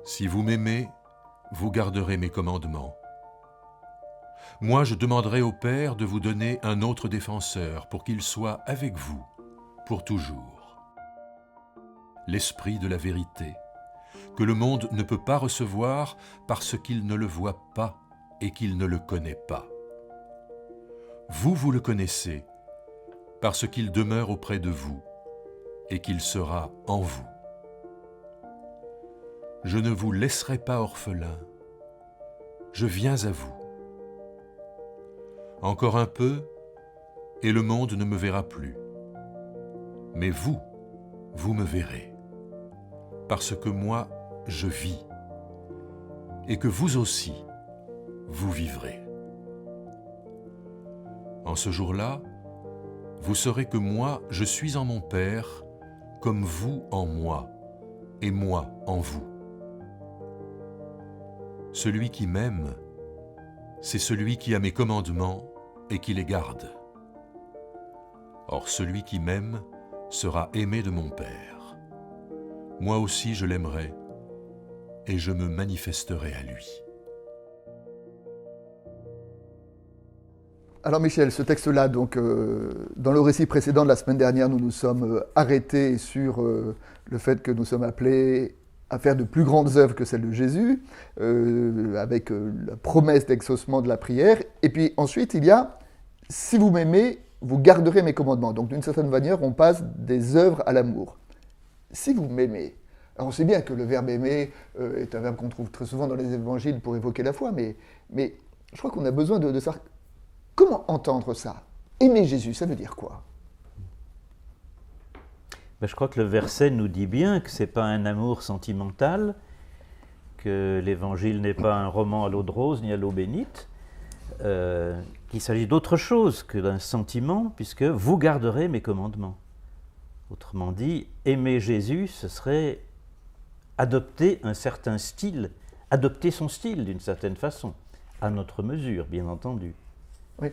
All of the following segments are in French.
Si vous m'aimez, vous garderez mes commandements. Moi, je demanderai au Père de vous donner un autre défenseur pour qu'il soit avec vous pour toujours. L'Esprit de la vérité, que le monde ne peut pas recevoir parce qu'il ne le voit pas et qu'il ne le connaît pas. Vous le connaissez parce qu'il demeure auprès de vous et qu'il sera en vous. Je ne vous laisserai pas orphelins, je viens à vous. Encore un peu, et le monde ne me verra plus. Mais vous me verrez, parce que moi, je vis, et que vous aussi, vous vivrez. En ce jour-là, vous saurez que moi, je suis en mon Père, comme vous en moi, et moi en vous. Celui qui m'aime, c'est celui qui a mes commandements et qui les garde. Or celui qui m'aime sera aimé de mon Père. Moi aussi je l'aimerai et je me manifesterai à lui. Alors Michel, ce texte-là, donc, dans le récit précédent de la semaine dernière, nous nous sommes arrêtés sur le fait que nous sommes appelés à faire de plus grandes œuvres que celles de Jésus, avec la promesse d'exaucement de la prière. Et puis ensuite, il y a « Si vous m'aimez, vous garderez mes commandements ». Donc d'une certaine manière, on passe des œuvres à l'amour. « Si vous m'aimez ». Alors on sait bien que le verbe « aimer » est un verbe qu'on trouve très souvent dans les évangiles pour évoquer la foi, mais je crois qu'on a besoin de savoir comment entendre ça. Aimer Jésus, ça veut dire quoi ? Je crois que le verset nous dit bien que ce n'est pas un amour sentimental, que l'évangile n'est pas un roman à l'eau de rose ni à l'eau bénite, qu'il s'agit d'autre chose que d'un sentiment, puisque vous garderez mes commandements. Autrement dit, aimer Jésus, ce serait adopter un certain style, adopter son style d'une certaine façon, à notre mesure, bien entendu. Oui.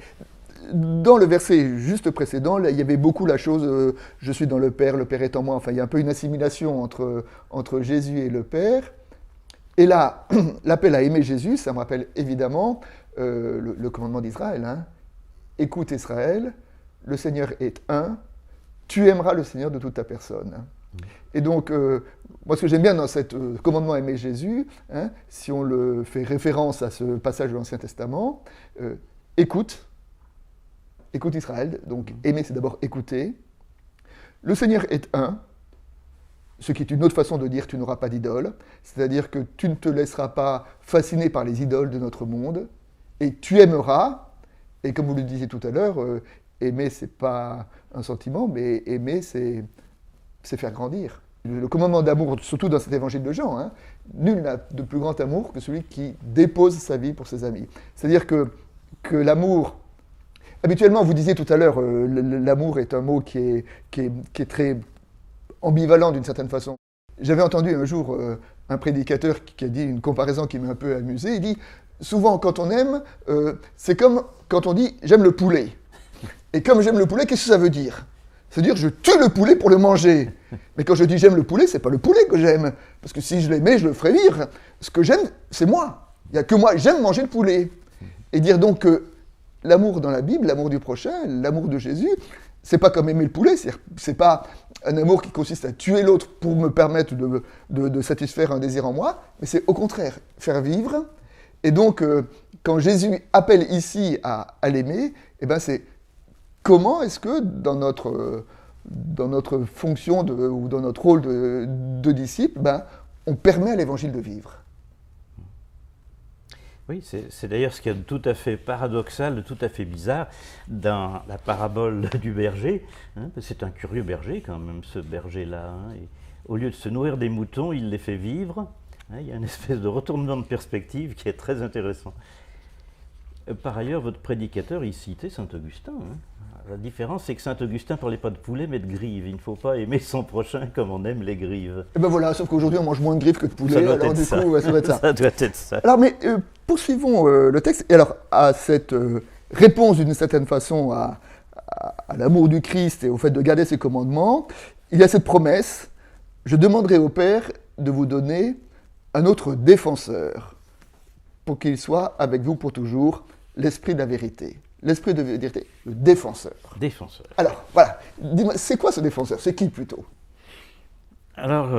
Dans le verset juste précédent, là, il y avait beaucoup la chose « je suis dans le Père est en moi ». Enfin, il y a un peu une assimilation entre Jésus et le Père. Et là, l'appel à aimer Jésus, ça me rappelle évidemment le commandement d'Israël. Hein. « Écoute Israël, le Seigneur est un, tu aimeras le Seigneur de toute ta personne. » Et donc, moi, ce que j'aime bien dans ce commandement à aimer Jésus, hein, si on le fait référence à ce passage de l'Ancien Testament, écoute Israël, donc aimer c'est d'abord écouter. Le Seigneur est un, ce qui est une autre façon de dire tu n'auras pas d'idole, c'est-à-dire que tu ne te laisseras pas fasciner par les idoles de notre monde, et tu aimeras, et comme vous le disiez tout à l'heure, aimer c'est pas un sentiment, mais aimer c'est faire grandir. Le commandement d'amour, surtout dans cet évangile de Jean, hein, nul n'a de plus grand amour que celui qui dépose sa vie pour ses amis. C'est-à-dire que l'amour, habituellement, vous disiez tout à l'heure, l'amour est un mot qui est très ambivalent d'une certaine façon. J'avais entendu un jour un prédicateur qui a dit une comparaison qui m'a un peu amusé. Il dit, souvent quand on aime, c'est comme quand on dit « j'aime le poulet ». Et comme j'aime le poulet, qu'est-ce que ça veut dire ? C'est-à-dire je tue le poulet pour le manger. Mais quand je dis j'aime le poulet, c'est pas le poulet que j'aime. Parce que si je l'aimais, je le ferais vivre. Ce que j'aime, c'est moi. Il n'y a que moi, j'aime manger le poulet. Et dire donc que l'amour dans la Bible, l'amour du prochain, l'amour de Jésus, c'est pas comme aimer le poulet, c'est pas un amour qui consiste à tuer l'autre pour me permettre de satisfaire un désir en moi, mais c'est au contraire, faire vivre. Et donc, quand Jésus appelle ici à l'aimer, eh ben c'est comment est-ce que dans notre fonction ou dans notre rôle de disciple, ben, on permet à l'évangile de vivre. Oui, c'est d'ailleurs ce qu'il y a de tout à fait paradoxal, de tout à fait bizarre dans la parabole du berger. Hein, c'est un curieux berger quand même, ce berger-là. Hein, et au lieu de se nourrir des moutons, il les fait vivre. Hein, il y a une espèce de retournement de perspective qui est très intéressant. Par ailleurs, votre prédicateur, il citait Saint-Augustin. Hein. La différence, c'est que Saint-Augustin ne parlait pas de poulet, mais de grives. Il ne faut pas aimer son prochain comme on aime les grives. Et ben voilà, sauf qu'aujourd'hui, on mange moins de grives que de poulet. Ça doit alors, être ça. Coup, ça doit être ça. Ça doit être ça. Alors, mais poursuivons le texte. Et alors, à cette réponse, d'une certaine façon, à l'amour du Christ et au fait de garder ses commandements, il y a cette promesse. Je demanderai au Père de vous donner un autre défenseur, pour qu'il soit avec vous pour toujours, l'esprit de la vérité. L'esprit de vérité, le défenseur. Défenseur. Alors, voilà, dis-moi, c'est quoi ce défenseur? C'est qui plutôt? Alors,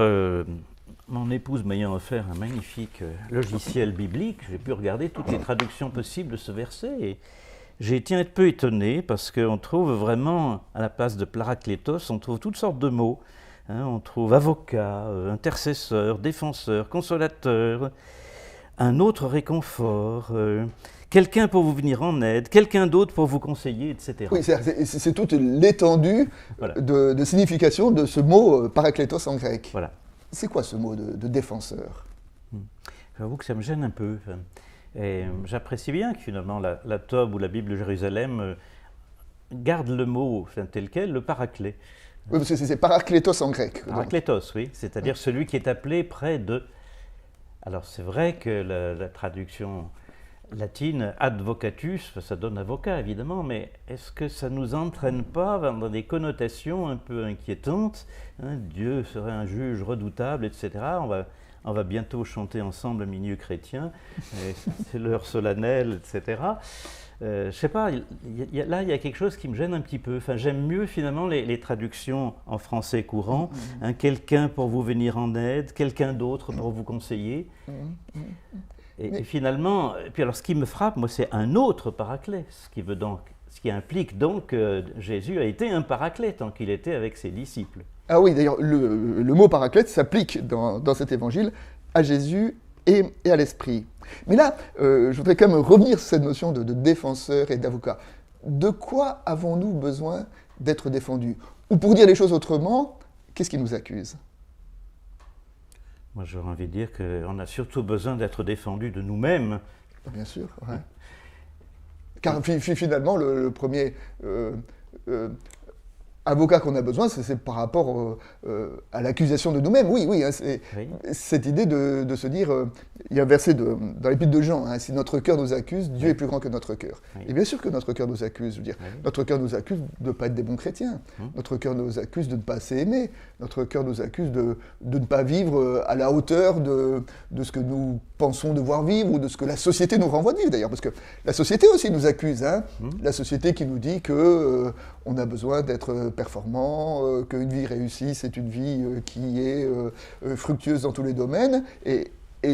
mon épouse m'ayant offert un magnifique logiciel biblique, j'ai pu regarder toutes les traductions possibles de ce verset et j'ai été un peu étonné parce qu'on trouve vraiment, à la place de paraklétos, on trouve toutes sortes de mots. Hein, on trouve avocat, intercesseur, défenseur, consolateur, un autre réconfort, quelqu'un pour vous venir en aide, quelqu'un d'autre pour vous conseiller, etc. Oui, c'est toute l'étendue Voilà. de signification de ce mot paraklétos en grec. Voilà. C'est quoi ce mot de défenseur? J'avoue que ça me gêne un peu. Et j'apprécie bien que finalement la Tob ou la Bible de Jérusalem garde le mot tel quel, le paraclet. Oui, parce que c'est paraklétos en grec. Paraklétos, oui, c'est-à-dire celui qui est appelé près de. Alors c'est vrai que la traduction latine, advocatus, ça donne avocat évidemment, mais est-ce que ça ne nous entraîne pas dans des connotations un peu inquiétantes, hein, Dieu serait un juge redoutable, etc. On va bientôt chanter ensemble Milieu chrétien, c'est l'heure solennelle, etc. Je ne sais pas, là il y a quelque chose qui me gêne un petit peu. Enfin, j'aime mieux finalement les traductions en français courant, hein, quelqu'un pour vous venir en aide, quelqu'un d'autre pour vous conseiller. Et finalement, puis alors ce qui me frappe, moi, c'est un autre paraclet, ce qui implique donc que Jésus a été un paraclet tant qu'il était avec ses disciples. Ah oui, d'ailleurs, le mot paraclète s'applique dans cet évangile à Jésus et à l'Esprit. Mais là, je voudrais quand même revenir sur cette notion de défenseur et d'avocat. De quoi avons-nous besoin d'être défendus? Ou pour dire les choses autrement, qu'est-ce qui nous accuse? Moi, j'aurais envie de dire qu'on a surtout besoin d'être défendus de nous-mêmes. Bien sûr, ouais. Car finalement, le premier avocat qu'on a besoin, c'est par rapport à l'accusation de nous-mêmes. Oui, hein, c'est cette idée de se dire, il y a un verset dans l'épître de Jean, hein, si notre cœur nous accuse, Dieu est plus grand que notre cœur. Oui. Et bien sûr que notre cœur nous accuse, je veux dire, notre cœur nous accuse de ne pas être des bons chrétiens, notre cœur nous accuse de ne pas assez aimer, notre cœur nous accuse de ne pas vivre à la hauteur de ce que nous pensons devoir vivre ou de ce que la société nous renvoie de vivre d'ailleurs, parce que la société aussi nous accuse, hein, la société qui nous dit que on a besoin d'être performant, qu'une vie réussie, c'est une vie qui est fructueuse dans tous les domaines, et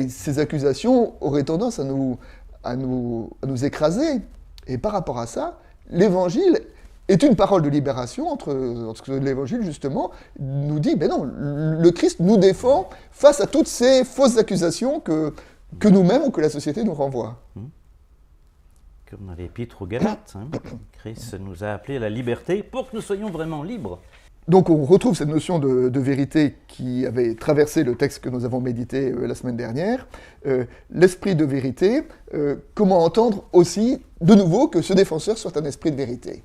ces accusations auraient tendance à nous écraser. Et par rapport à ça, l'Évangile est une parole de libération, entre l'Évangile, justement, nous dit, ben non, le Christ nous défend face à toutes ces fausses accusations que nous-mêmes ou que la société nous renvoie. Comme dans l'Épître aux Galates, hein. Christ nous a appelés à la liberté pour que nous soyons vraiment libres. Donc on retrouve cette notion de vérité qui avait traversé le texte que nous avons médité la semaine dernière. L'esprit de vérité, comment entendre aussi de nouveau que ce défenseur soit un esprit de vérité?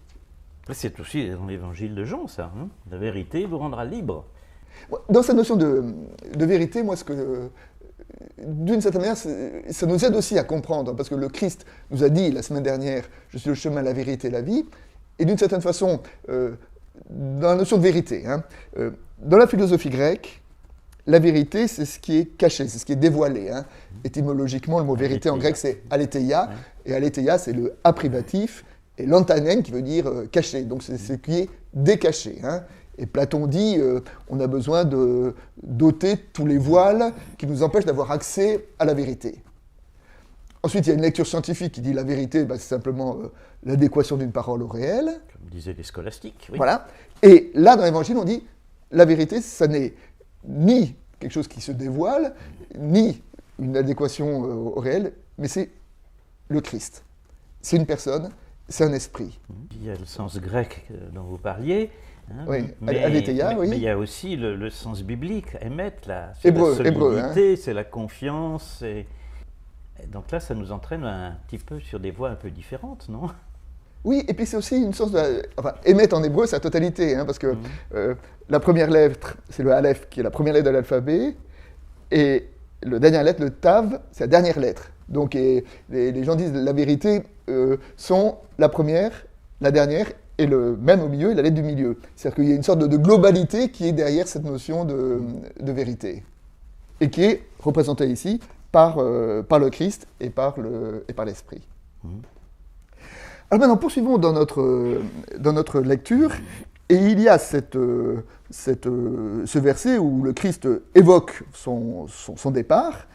C'est aussi dans l'évangile de Jean, ça. Hein. La vérité vous rendra libre. Dans cette notion de vérité, moi, d'une certaine manière, ça nous aide aussi à comprendre, parce que le Christ nous a dit la semaine dernière, je suis le chemin, la vérité et la vie, et d'une certaine façon, dans la notion de vérité, hein, dans la philosophie grecque, la vérité, c'est ce qui est caché, c'est ce qui est dévoilé. Hein. Étymologiquement, le mot vérité en grec, c'est aletheia, et aletheia, c'est le a privatif, et l'antanen, qui veut dire caché, donc c'est ce qui est décaché. Hein. Et Platon dit, on a besoin d'ôter tous les voiles qui nous empêchent d'avoir accès à la vérité. Ensuite, il y a une lecture scientifique qui dit la vérité, c'est simplement l'adéquation d'une parole au réel. Comme disaient les scolastiques. Oui. Voilà. Et là, dans l'Évangile, on dit la vérité, ça n'est ni quelque chose qui se dévoile, ni une adéquation au réel, mais c'est le Christ. C'est une personne, c'est un esprit. Il y a le sens grec dont vous parliez. Hein, oui, mais il y a aussi le sens biblique, émettre, c'est la solidité, c'est la confiance. Et donc là, ça nous entraîne un petit peu sur des voies un peu différentes, non? Oui, et puis c'est aussi une sorte de... Enfin, émettre en hébreu, c'est la totalité, hein, parce que la première lettre, c'est le Aleph, qui est la première lettre de l'alphabet, et la dernière lettre, le Tav, c'est la dernière lettre. Donc les gens disent la vérité sont la première, la dernière, et même au milieu, la lettre du milieu. C'est-à-dire qu'il y a une sorte de globalité qui est derrière cette notion de vérité. et qui est représenté ici par le Christ et par l'Esprit. Alors maintenant, poursuivons dans notre lecture, et il y a ce verset où le Christ évoque son départ,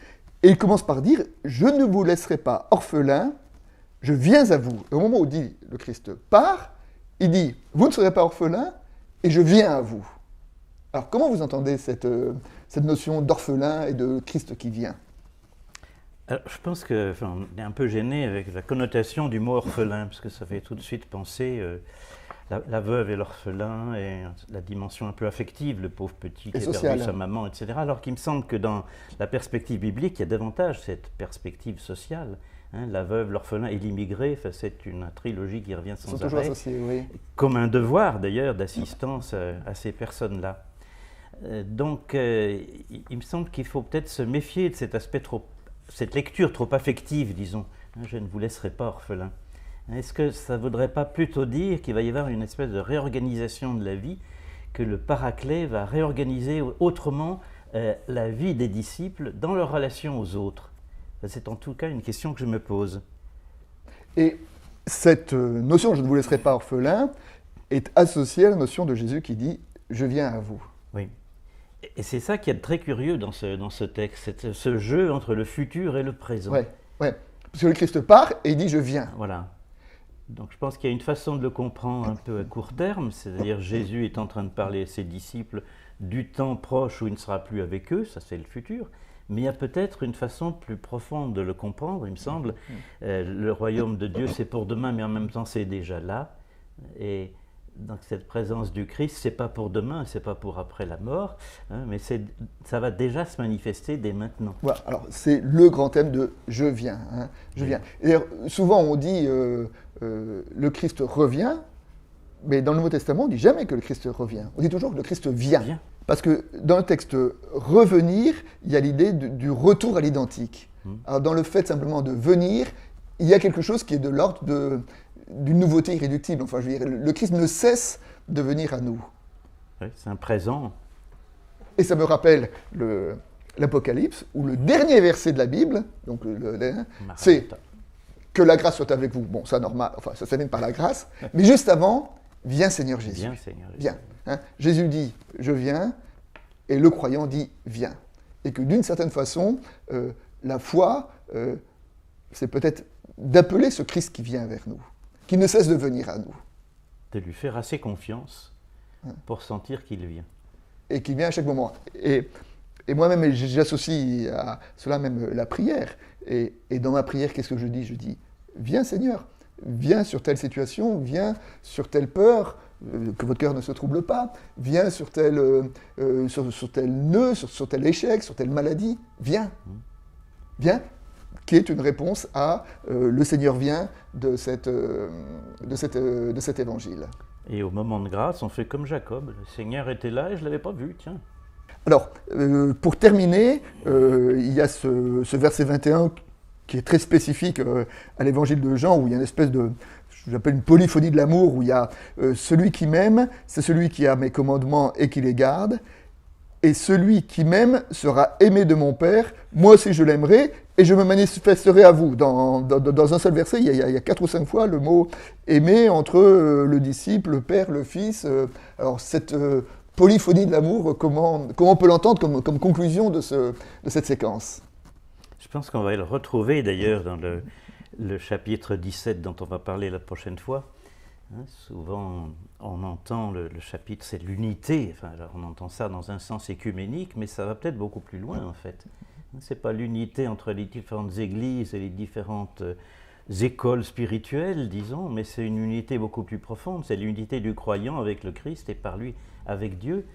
et il commence par dire « Je ne vous laisserai pas orphelins, je viens à vous ». Et au moment où dit le Christ part, il dit « Vous ne serez pas orphelins, et je viens à vous ». Alors comment vous entendez cette notion d'orphelin et de Christ qui vient ? Alors, je pense qu'on est un peu gêné avec la connotation du mot orphelin, parce que ça fait tout de suite penser la veuve et l'orphelin, et la dimension un peu affective, le pauvre petit qui a perdu sa maman, etc. Alors qu'il me semble que dans la perspective biblique, il y a davantage cette perspective sociale. La veuve, l'orphelin et l'immigré, c'est une trilogie qui revient sans arrêt, associés, oui. Comme un devoir d'ailleurs d'assistance à ces personnes-là. Donc, il me semble qu'il faut peut-être se méfier de cet aspect cette lecture trop affective, disons. Je ne vous laisserai pas orphelin. Est-ce que ça ne voudrait pas plutôt dire qu'il va y avoir une espèce de réorganisation de la vie, que le Paraclet va réorganiser autrement la vie des disciples dans leur relation aux autres? C'est en tout cas une question que je me pose. Et cette notion « je ne vous laisserai pas orphelin » est associée à la notion de Jésus qui dit « je viens à vous ». Oui. Et c'est ça qui est très curieux dans ce texte, ce jeu entre le futur et le présent. Oui, parce que le Christ part et il dit « je viens ». Voilà. Donc je pense qu'il y a une façon de le comprendre un peu à court terme, c'est-à-dire Jésus est en train de parler à ses disciples du temps proche où il ne sera plus avec eux, ça c'est le futur, mais il y a peut-être une façon plus profonde de le comprendre, il me semble. Le royaume de Dieu c'est pour demain, mais en même temps c'est déjà là, et donc cette présence du Christ, c'est pas pour demain, c'est pas pour après la mort, mais ça va déjà se manifester dès maintenant. Voilà, alors c'est le grand thème de « je viens ». Je viens. Et souvent on dit le Christ revient, mais dans le Nouveau Testament on dit jamais que le Christ revient. On dit toujours que le Christ vient. Parce que dans le texte revenir, il y a l'idée du retour à l'identique. Alors dans le fait simplement de venir, il y a quelque chose qui est de l'ordre d'une nouveauté irréductible. Enfin, je veux dire, le Christ ne cesse de venir à nous. Oui, c'est un présent. Et ça me rappelle l'Apocalypse, où le dernier verset de la Bible, donc c'est que la grâce soit avec vous. Bon, ça normal, enfin ça s'amène par la grâce, mais juste avant, viens Seigneur Jésus. Viens Seigneur Jésus. Viens. Jésus dit je viens, et le croyant dit viens. Et que d'une certaine façon, la foi, c'est peut-être d'appeler ce Christ qui vient vers nous, qui ne cesse de venir à nous. De lui faire assez confiance pour sentir qu'il vient. Et qu'il vient à chaque moment. Et moi-même, j'associe à cela même la prière. Et dans ma prière, qu'est-ce que je dis ? Je dis, viens Seigneur, viens sur telle situation, viens sur telle peur, que votre cœur ne se trouble pas, viens sur tel nœud, sur tel échec, sur telle maladie, viens. Viens, qui est une réponse à le Seigneur vient de cet évangile. Et au moment de grâce, on fait comme Jacob. Le Seigneur était là et je ne l'avais pas vu, tiens. Alors, pour terminer, il y a ce verset 21 qui est très spécifique à l'évangile de Jean, où il y a une espèce de, j'appelle une polyphonie de l'amour, où il y a celui qui m'aime, c'est celui qui a mes commandements et qui les garde, et celui qui m'aime sera aimé de mon Père, moi aussi je l'aimerai, et je me manifesterai à vous. Dans un seul verset, il y a 4 ou 5 fois le mot « aimer » entre le disciple, le Père, le Fils. Alors cette polyphonie de l'amour, comment on peut l'entendre comme conclusion de cette séquence ? Je pense qu'on va le retrouver d'ailleurs dans le chapitre 17 dont on va parler la prochaine fois. Souvent, on entend le chapitre, c'est l'unité. Enfin, alors on entend ça dans un sens écuménique, mais ça va peut-être beaucoup plus loin en fait. C'est pas l'unité entre les différentes églises et les différentes écoles spirituelles, disons, mais c'est une unité beaucoup plus profonde. C'est l'unité du croyant avec le Christ et par lui avec Dieu.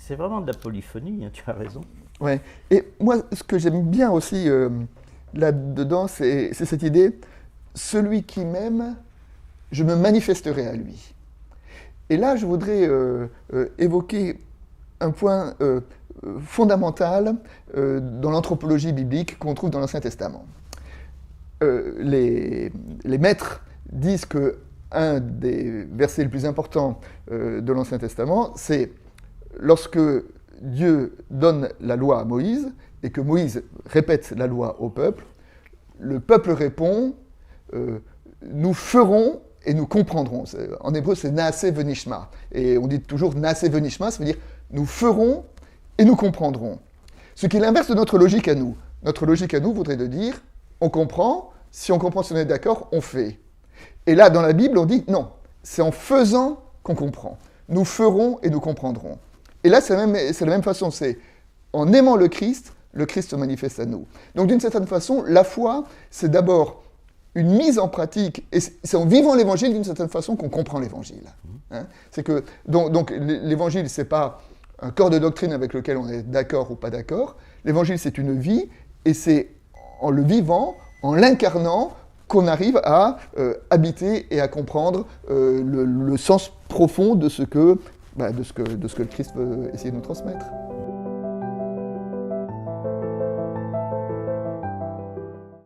C'est vraiment de la polyphonie, tu as raison. Ouais. Et moi, ce que j'aime bien aussi là-dedans, c'est cette idée, celui qui m'aime, je me manifesterai à lui. Et là, je voudrais évoquer un point fondamental dans l'anthropologie biblique qu'on trouve dans l'Ancien Testament. Les maîtres disent qu'un des versets les plus importants de l'Ancien Testament, c'est lorsque Dieu donne la loi à Moïse et que Moïse répète la loi au peuple, le peuple répond nous ferons et nous comprendrons. En hébreu, c'est naaseh venishma. Et on dit toujours naaseh venishma, ça veut dire nous ferons et nous comprendrons. Ce qui est l'inverse de notre logique à nous. Notre logique à nous voudrait de dire on comprend, si on comprend, si on est d'accord, on fait. Et là, dans la Bible, on dit non, c'est en faisant qu'on comprend. Nous ferons et nous comprendrons. Et là, c'est la même façon, c'est en aimant le Christ se manifeste à nous. Donc d'une certaine façon, la foi, c'est d'abord une mise en pratique, et c'est en vivant l'Évangile d'une certaine façon qu'on comprend l'Évangile. Hein, c'est que, donc l'Évangile, c'est pas un corps de doctrine avec lequel on est d'accord ou pas d'accord. L'Évangile, c'est une vie, et c'est en le vivant, en l'incarnant, qu'on arrive à habiter et à comprendre le sens profond de ce que le Christ veut essayer de nous transmettre.